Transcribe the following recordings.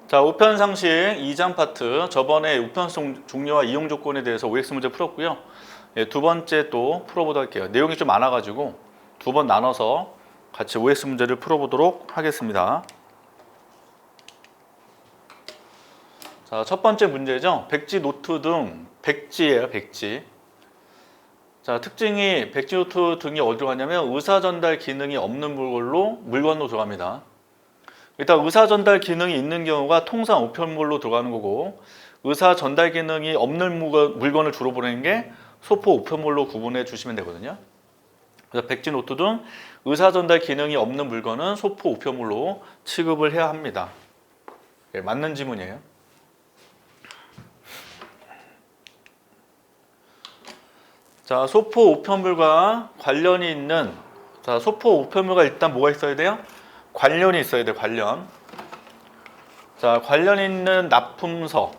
자, 우편 상식 2장 파트. 저번에 우편 종류와 이용 조건에 대해서 OX 문제 풀었고요. 예, 두 번째 또 풀어보도록 할게요. 내용이 좀 많아가지고 두 번 나눠서 같이 OX 문제를 풀어보도록 하겠습니다. 자, 첫 번째 문제죠. 백지, 노트 등 백지예요, 백지. 자, 특징이 백지, 노트 등이 어디로 가냐면 의사 전달 기능이 없는 물건으로 들어갑니다. 일단 의사 전달 기능이 있는 경우가 통상 우편물로 들어가는 거고, 의사 전달 기능이 없는 물건을 주로 보내는 게 소포 우편물로 구분해 주시면 되거든요. 그래서 백지, 노트 등 의사 전달 기능이 없는 물건은 소포 우편물로 취급을 해야 합니다. 예, 맞는 지문이에요. 자, 소포 우편물과 관련이 있는, 자, 소포 우편물과 일단 뭐가 있어야 돼요? 관련이 있어야 돼요, 관련. 자, 관련 있는 납품서,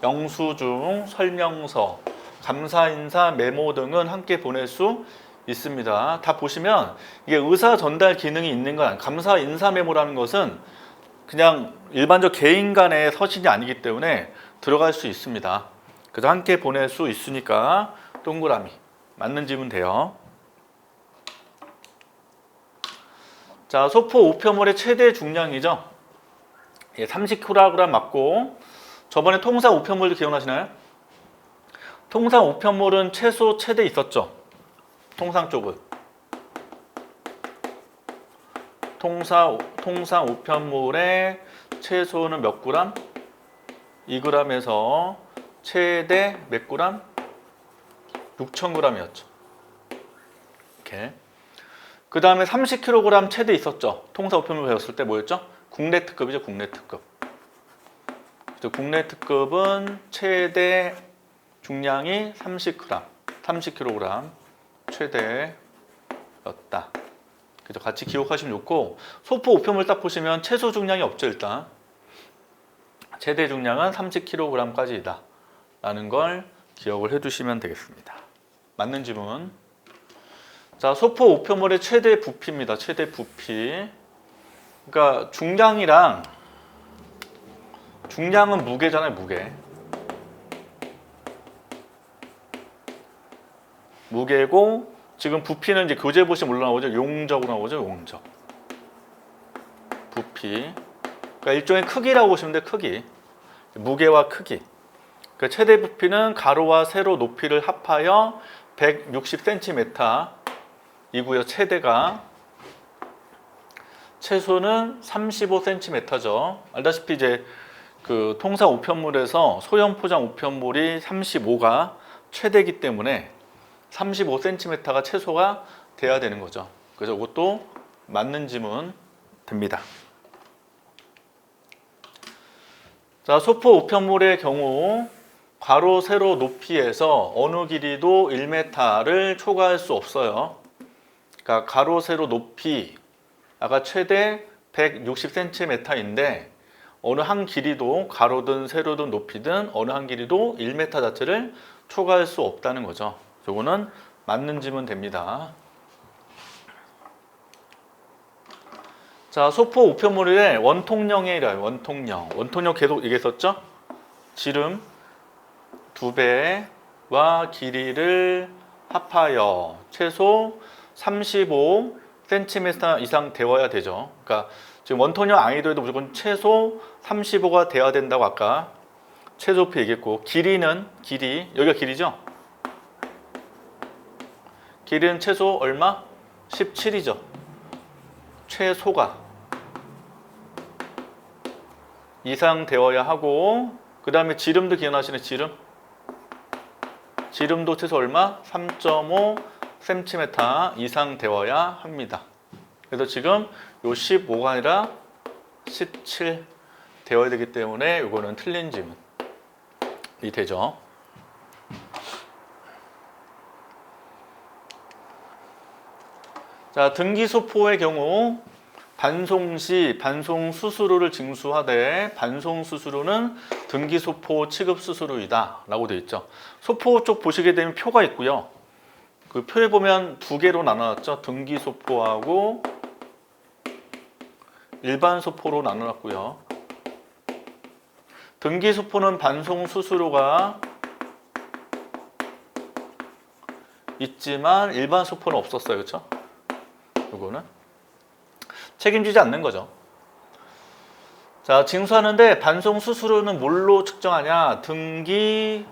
영수증, 설명서, 감사인사, 메모 등은 함께 보낼 수 있습니다. 다 보시면 이게 의사 전달 기능이 있는 건 감사인사 메모라는 것은 그냥 일반적 개인 간의 서신이 아니기 때문에 들어갈 수 있습니다. 그래서 함께 보낼 수 있으니까 동그라미. 맞는 지문 돼요. 자, 소포 우편물의 최대 중량이죠. 예, 30kg 맞고, 저번에 통상 우편물도 기억나시나요? 통상 우편물은 최소 최대 있었죠. 통상 쪽은. 통상 우편물의 최소는 몇 그램? 2g에서 최대 몇 그램? 6,000g이었죠. 이렇게. 그 다음에 30kg 최대 있었죠. 통상 우편물 배웠을 때 뭐였죠? 국내 특급이죠, 국내 특급. 국내 특급은 최대 중량이 30kg 최대였다. 그래서 같이 기억하시면 좋고, 소포 우편물 딱 보시면 최소 중량이 없죠, 일단. 최대 중량은 30kg까지이다. 라는 걸 기억을 해두시면 되겠습니다. 맞는 지문. 자, 소포 우편물의 최대 부피입니다. 최대 부피. 그러니까 중량은 무게잖아요, 무게. 무게고, 지금 부피는 이제 교재 보시면 올라오죠. 용적으로 나오죠, 용적. 부피. 그러니까 일종의 크기라고 보시면 돼요, 크기. 무게와 크기. 그 최대 부피는 가로와 세로 높이를 합하여 160cm 이고요. 최대가. 최소는 35cm죠. 알다시피 이제 그 통상 우편물에서 소형 포장 우편물이 35가 최대이기 때문에 35cm가 최소가 돼야 되는 거죠. 그래서 이것도 맞는 지문 됩니다. 자, 소포 우편물의 경우 가로, 세로 높이에서 어느 길이도 1m를 초과할 수 없어요. 그러니까 가로, 세로 높이 아까 최대 160cm인데 어느 한 길이도 가로든 세로든 높이든 어느 한 길이도 1m 자체를 초과할 수 없다는 거죠. 요거는 맞는 지문 됩니다. 자, 소포 우편물의 원통령이래요. 원통령 계속 얘기했었죠? 지름 2배와 길이를 합하여 최소 35cm 이상 되어야 되죠. 그러니까 지금 원통령 아니더라도 무조건 최소 35가 되어야 된다고 아까 최소표 얘기했고, 여기가 길이죠? 길이는 최소 얼마? 17이죠. 최소가 이상 되어야 하고, 그 다음에 지름도 기억나시네, 지름도 최소 얼마? 3.5cm 이상 되어야 합니다. 그래서 지금 요 15가 아니라 17 되어야 되기 때문에 이거는 틀린 지문이 되죠. 자, 등기소포의 경우 반송시 반송 수수료를 징수하되 반송 수수료는 등기소포 취급 수수료이다 라고 되어 있죠. 소포 쪽 보시게 되면 표가 있고요. 그 표에 보면 두 개로 나눠놨죠. 등기소포하고 일반 소포로 나눠놨고요. 등기소포는 반송 수수료가 있지만 일반 소포는 없었어요. 그렇죠? 이거는 책임지지 않는 거죠. 자, 징수하는데 반송 수수료는 뭘로 측정하냐? 등기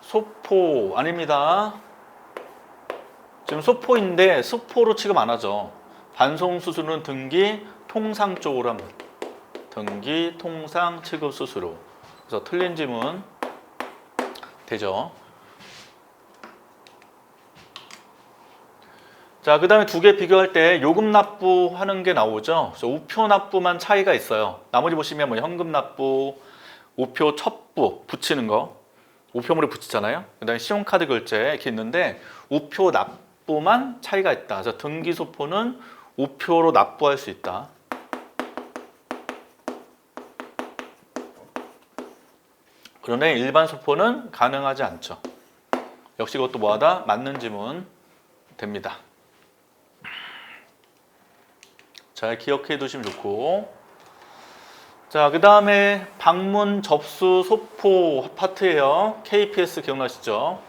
소포 아닙니다. 지금 소포인데 소포로 취급 안 하죠. 반송 수수료는 등기 통상 쪽으로 한번. 등기 통상 취급 수수료. 그래서 틀린 지문 되죠. 자, 그 다음에 두 개 비교할 때 요금 납부하는 게 나오죠. 그래서 우표 납부만 차이가 있어요. 나머지 보시면 뭐 현금 납부, 우표 첩부 붙이는 거, 우표물에 붙이잖아요. 그 다음에 신용카드 결제 이렇게 있는데 우표 납부만 차이가 있다. 그래서 등기소포는 우표로 납부할 수 있다. 그러나 일반 소포는 가능하지 않죠. 역시 그것도 뭐하다? 맞는 지문 됩니다. 잘 기억해 두시면 좋고. 자, 그 다음에 방문 접수 소포 파트예요. KPS 기억나시죠?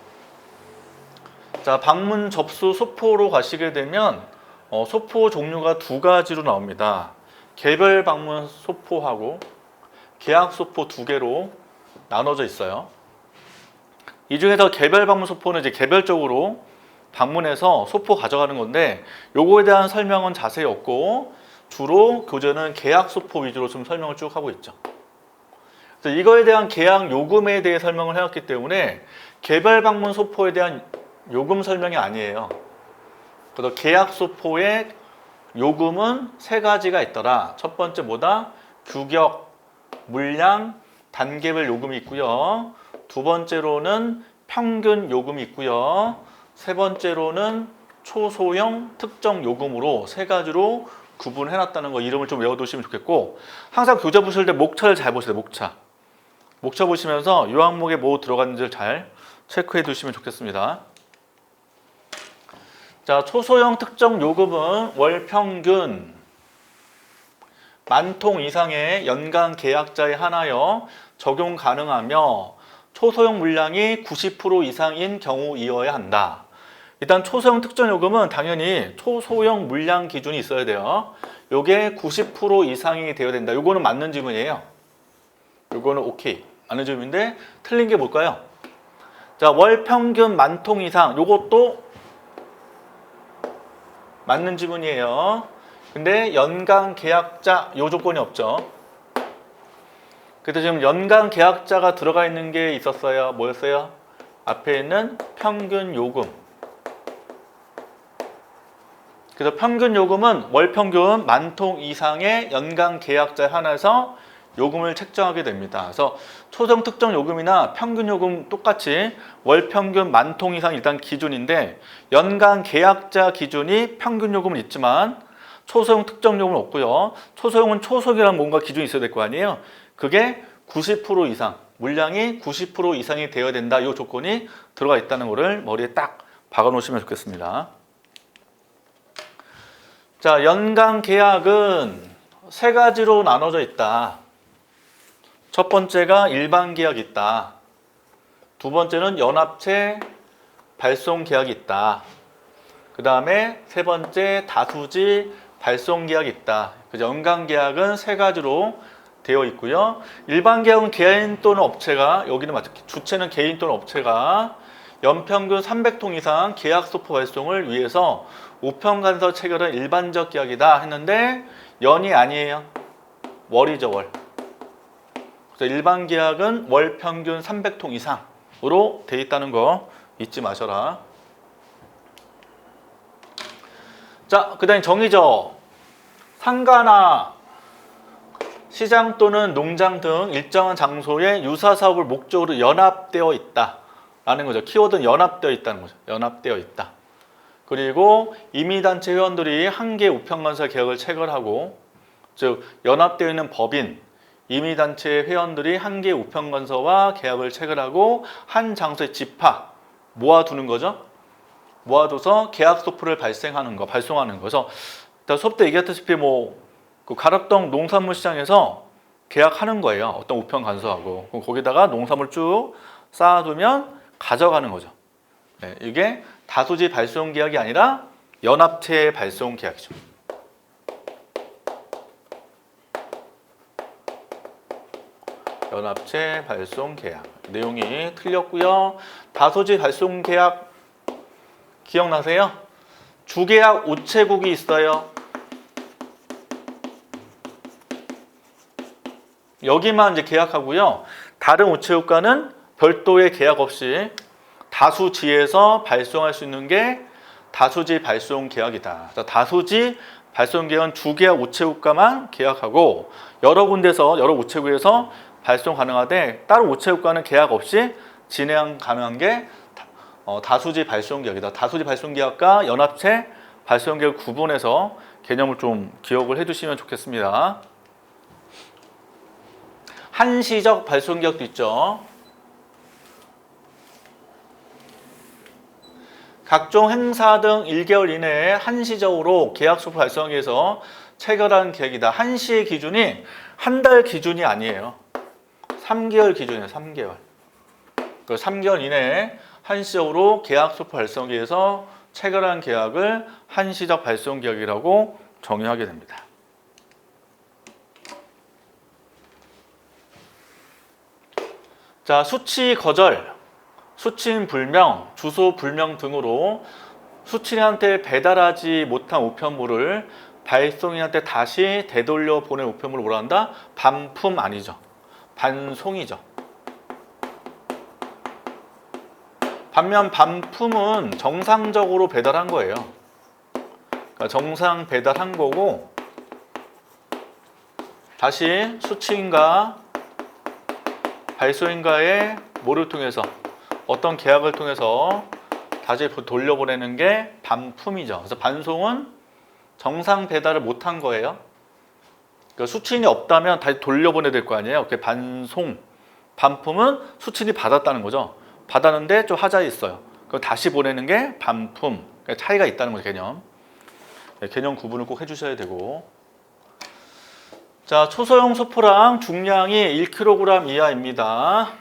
자, 방문 접수 소포로 가시게 되면 소포 종류가 두 가지로 나옵니다. 개별 방문 소포하고 계약 소포 두 개로 나눠져 있어요. 이 중에서 개별 방문 소포는 이제 개별적으로 방문해서 소포 가져가는 건데 요거에 대한 설명은 자세히 없고 주로 교재는 계약 소포 위주로 좀 설명을 쭉 하고 있죠. 그래서 이거에 대한 계약 요금에 대해 설명을 해왔기 때문에 개별 방문 소포에 대한 요금 설명이 아니에요. 그래서 계약 소포의 요금은 세 가지가 있더라. 첫 번째 뭐다? 규격, 물량, 단계별 요금이 있고요. 두 번째로는 평균 요금이 있고요. 세 번째로는 초소형 특정 요금으로 세 가지로 구분해놨다는 거 이름을 좀 외워두시면 좋겠고 항상 교재 보실 때 목차를 잘 보세요. 목차 보시면서 이 항목에 뭐 들어갔는지를 잘 체크해 두시면 좋겠습니다. 자, 초소형 특정 요금은 월 평균 10,000통 이상의 연간 계약자에 한하여 적용 가능하며 초소형 물량이 90% 이상인 경우이어야 한다. 일단 초소형 특정 요금은 당연히 초소형 물량 기준이 있어야 돼요. 요게 90% 이상이 되어야 된다. 요거는 맞는 지문이에요. 요거는 오케이. 맞는 지문인데 틀린 게 뭘까요? 자, 월 평균 10,000통 이상. 요것도 맞는 지문이에요. 근데 연간 계약자 요 조건이 없죠. 그래서 지금 연간 계약자가 들어가 있는 게 있었어요. 뭐였어요? 앞에 있는 평균 요금. 그래서 평균 요금은 월 평균 10,000통 이상의 연간 계약자에 한해서 요금을 책정하게 됩니다. 그래서 초소형 특정 요금이나 평균 요금 똑같이 월 평균 10,000통 이상 일단 기준인데 연간 계약자 기준이 평균 요금은 있지만 초소형 특정 요금은 없고요. 초소형은 초속이라는 뭔가 기준이 있어야 될 거 아니에요. 그게 90% 이상, 물량이 90% 이상이 되어야 된다. 이 조건이 들어가 있다는 거를 머리에 딱 박아 놓으시면 좋겠습니다. 자, 연간 계약은 세 가지로 나눠져 있다. 첫 번째가 일반 계약이 있다. 두 번째는 연합체 발송 계약이 있다. 그 다음에 세 번째 다수지 발송 계약이 있다. 연간 계약은 세 가지로 되어 있고요. 일반 계약은 개인 또는 업체가, 여기는 맞죠. 주체는 개인 또는 업체가 연평균 300통 이상 계약 소포 발송을 위해서 우편간서 체결한 일반적 계약이다 했는데 연이 아니에요. 월이죠, 월. 그래서 일반 계약은 월 평균 300통 이상으로 돼 있다는 거 잊지 마셔라. 자, 그 다음에 정의죠. 상가나 시장 또는 농장 등 일정한 장소에 유사사업을 목적으로 연합되어 있다 라는 거죠. 키워드는 연합되어 있다는 거죠. 연합되어 있다. 그리고 임의단체 회원들이 한 개 우편건설 계약을 체결하고, 즉 연합되어 있는 법인 임의단체 회원들이 한 개 우편건설과 계약을 체결하고 한 장소에 집합 모아두는 거죠. 모아둬서 계약 소포를 발송하는 거. 그래서 수업 때 얘기했다시피 그 가락동 농산물 시장에서 계약하는 거예요. 어떤 우편 간소하고. 그럼 거기다가 농산물 쭉 쌓아두면 가져가는 거죠. 네, 이게 다수지 발송 계약이 아니라 연합체 발송 계약이죠. 연합체 발송 계약. 내용이 틀렸고요. 다수지 발송 계약 기억나세요? 주계약 우체국이 있어요. 여기만 이제 계약하고요. 다른 우체국과는 별도의 계약 없이 다수지에서 발송할 수 있는 게 다수지 발송 계약이다. 다수지 발송 계약은 주계약 우체국과만 계약하고 여러 군데서 여러 우체국에서 발송 가능하되 다른 우체국과는 계약 없이 진행 가능한 게 다수지 발송 계약이다. 다수지 발송 계약과 연합체 발송 계약 구분해서 개념을 좀 기억을 해두시면 좋겠습니다. 한시적 발송 계약도 있죠. 각종 행사 등 1개월 이내에 한시적으로 계약서 발송하기 위해서 체결한 계약이다. 한시의 기준이 한 달 기준이 아니에요. 3개월 기준이에요. 3개월. 그 3개월 이내에 한시적으로 계약서 발송하기 위해서 체결한 계약을 한시적 발송 계약이라고 정의하게 됩니다. 자, 수취 거절, 수취인 불명, 주소 불명 등으로 수취인한테 배달하지 못한 우편물을 발송인한테 다시 되돌려 보낸 우편물을 뭐라 한다? 반품 아니죠. 반송이죠. 반면 반품은 정상적으로 배달한 거예요. 그러니까 정상 배달한 거고 다시 수취인과 발송인과의 뭐를 통해서 어떤 계약을 통해서 다시 돌려보내는 게 반품이죠. 그래서 반송은 정상 배달을 못한 거예요. 그러니까 수취인이 없다면 다시 돌려보내야 될 거 아니에요. 그게 반송, 반품은 수취인이 받았다는 거죠. 받았는데 좀 하자에 있어요. 그럼 다시 보내는 게 반품. 그러니까 차이가 있다는 거죠, 개념. 네, 개념 구분을 꼭 해주셔야 되고. 자, 초소형 소포랑 중량이 1kg 이하입니다.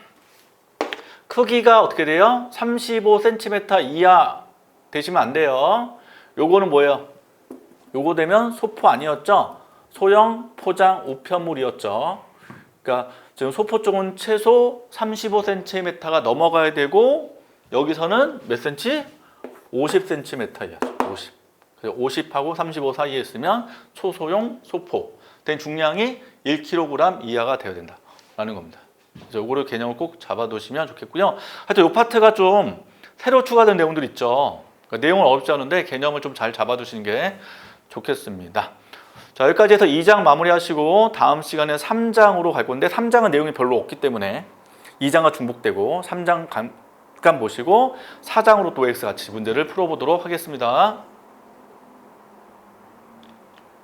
크기가 어떻게 돼요? 35cm 이하 되시면 안 돼요. 요거는 뭐예요? 요거 되면 소포 아니었죠? 소형 포장 우편물이었죠. 그러니까 지금 소포 쪽은 최소 35cm가 넘어가야 되고 여기서는 몇 cm? 50cm야. 50. 그래서 50하고 35 사이에 있으면 초소형 소포. 된 중량이 1kg 이하가 되어야 된다라는 겁니다. 그래서 요거를 개념을 꼭 잡아두시면 좋겠고요. 하여튼 요 파트가 좀 새로 추가된 내용들 있죠. 그러니까 내용은 어렵지 않은데 개념을 좀 잘 잡아두시는 게 좋겠습니다. 자, 여기까지 해서 2장 마무리하시고 다음 시간에 3장으로 갈 건데 3장은 내용이 별로 없기 때문에 2장과 중복되고 3장 잠깐 보시고 4장으로 또 OX 같이 문제를 풀어보도록 하겠습니다.